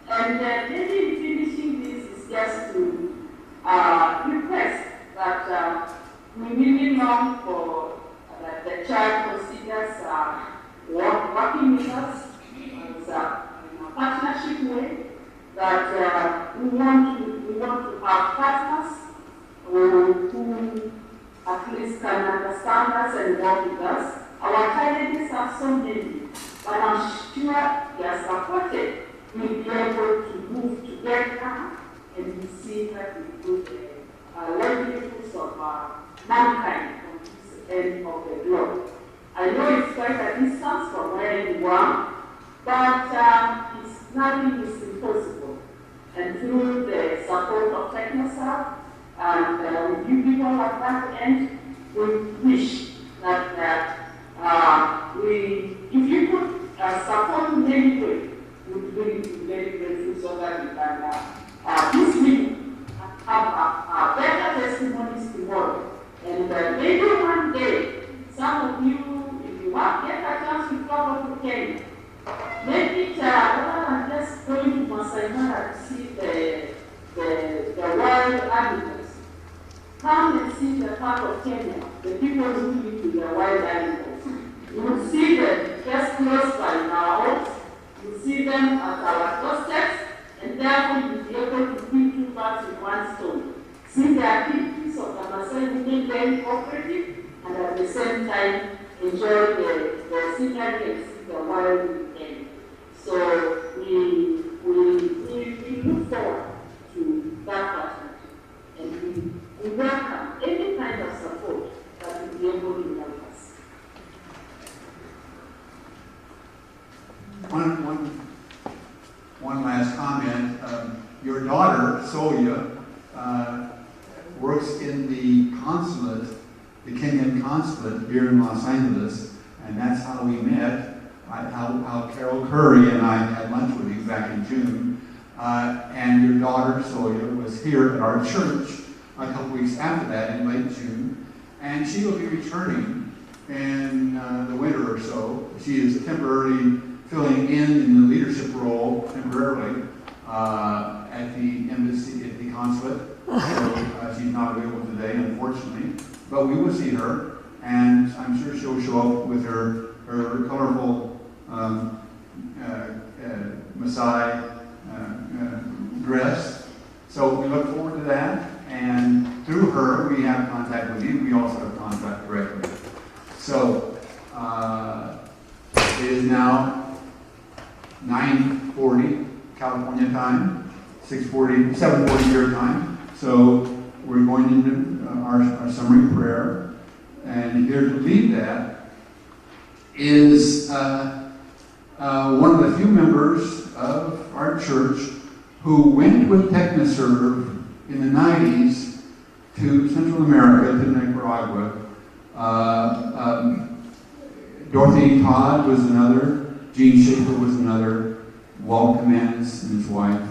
And maybe finishing this is just to request that we really long for that the child considers working with us in a partnership way, that want to have partners who at least can understand us and work with us. Our challenges are so many, but I'm sure they are supported. We'll be able to move together and we see that we put livelihoods of mankind on this end of the globe. I know it's quite a distance from where you are, but nothing is impossible. And through the support of TechnoSouth and with you people at that end, we wish that if you could support in any way, we would really be very grateful so that we can this week have better testimonies tomorrow. And maybe one day, some of you, if you want, get a chance to travel to Kenya. Maybe rather than just going to Maasai to see the wild animals, come and see the part of Kenya, the people who live with the wild animals. You will see them just close by in our homes, you will see them at our doorsteps, and therefore you will be able to kill two birds with one stone. See the activities of the Maasai women very cooperative, and at the same time enjoy the scenery and see the wild game. So we look forward to that partnership, and we welcome any kind of support that will be able to help us. One last comment. Your daughter, Soya, works in the consulate, the Kenyan consulate here in Los Angeles, and that's how we met. How Carol Curry and I had lunch with you back in June. And your daughter, Soya, was here at our church a couple weeks after that in late June. And she will be returning in the winter or so. She is temporarily filling in the leadership role temporarily at the embassy, at the consulate. So she's not available today, unfortunately. But we will see her, and I'm sure she'll show up with her colorful Maasai dress. So we look forward to that, and through her we have contact with you. We also have contact directly. So it is now 9:40 California time, 7:40 your time. So we're going into our summary prayer, and here to lead that is one of the few members of our church who went with TechnoServe in the 90s to Central America, to Nicaragua. Dorothy Todd was another, Gene Schaefer was another, Walt Commands and his wife.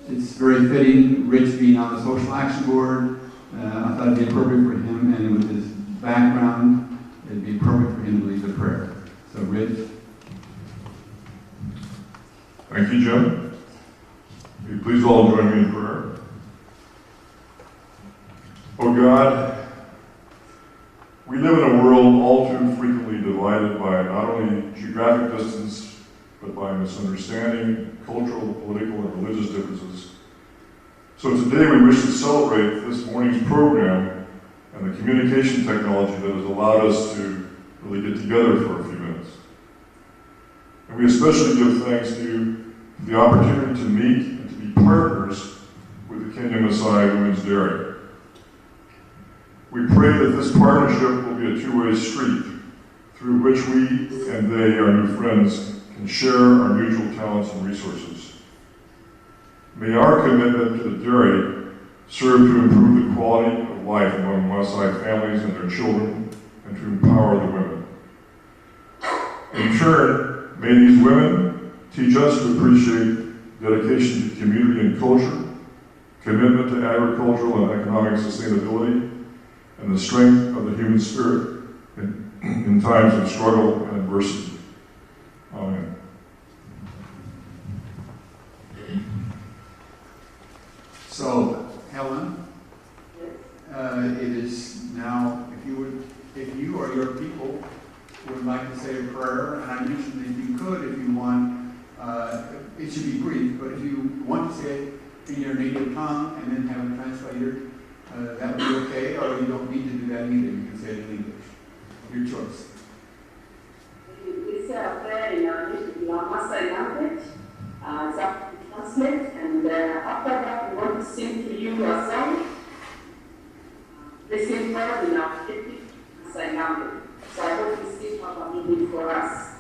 It's very fitting, Rich being on the Social Action Board. I thought it'd be appropriate for him, and with his background, it'd be appropriate for him to lead the prayer. So, Rich. Thank you, Jim. Will you please all join me in prayer? Oh God, we live in a world all too frequently divided by not only geographic distance, but by misunderstanding, cultural, political, and religious differences. So today we wish to celebrate this morning's program and the communication technology that has allowed us to really get together for a few minutes. And we especially give thanks to you for the opportunity to meet and to be partners with the Kenya Maasai Women's Dairy. We pray that this partnership will be a two-way street through which we and they, our new friends, can share our mutual talents and resources. May our commitment to the dairy serve to improve the quality of life among Maasai families and their children, and to empower the women. In turn, may these women teach us to appreciate dedication to community and culture, commitment to agricultural and economic sustainability, and the strength of the human spirit in times of struggle and adversity. Amen. So, Helen, it is now, if you or your people would like to say a prayer, and I mentioned if you could, if you want, It should be brief, but if you want to say it in your native tongue and then have a translator, that would be okay, or you don't need to do that either. You can say it in English. Your choice. We say a prayer in our Maasai language. It's up to translate, and after that, we want to sing to you a song. They sing prayer in our native Maasai language. So I hope you still have a meaning for us.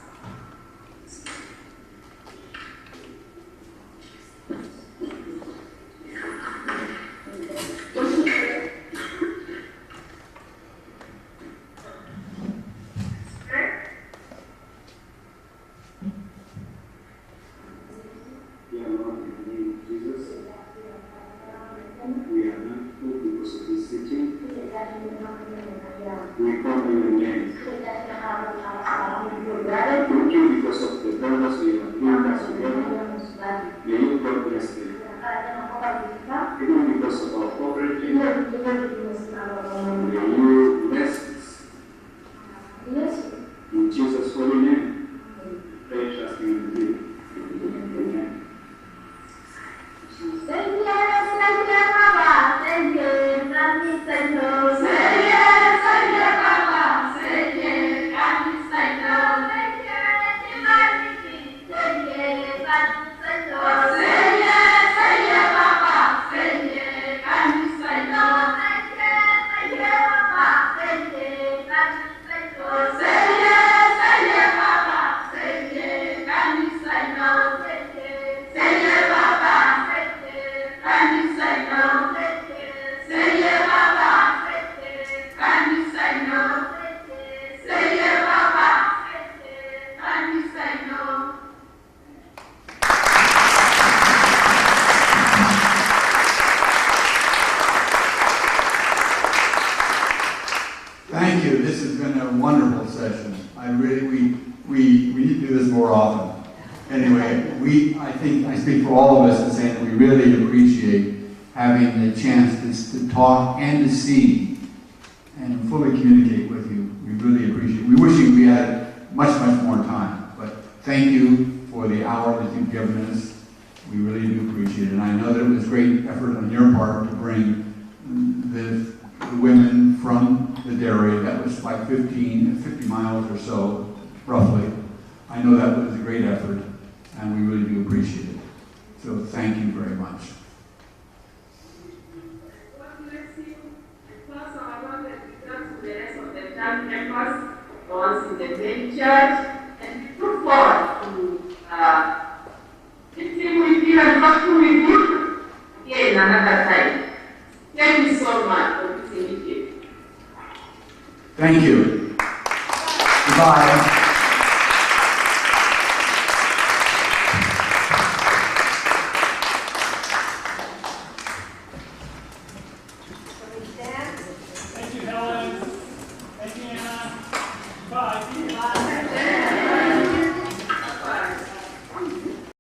We come in your name. Thank you because of the brothers we have brought us together. May you God bless them. Even because of our poverty, may you bless us. In Jesus' holy name, pray, trusting in you. Amen. Thank you. This has been a wonderful session. We need to do this more often. Anyway, I think I speak for all of us in saying that we really appreciate having the chance to talk and to see and fully communicate with you. We really appreciate it. We wish we had much more time, but thank you for the hour that you've given us. We really do appreciate it. And I know that it was great effort on your part to bring the women from the area. That was like 50 miles or so, roughly. I know that was a great effort, and we really do appreciate it. So thank you very much. God bless you. Pass our love and return to the rest of the church members, the ones in the main church, and we look forward to meeting with you and talking with you again another time. Thank you so much for this meeting. Thank you. Goodbye.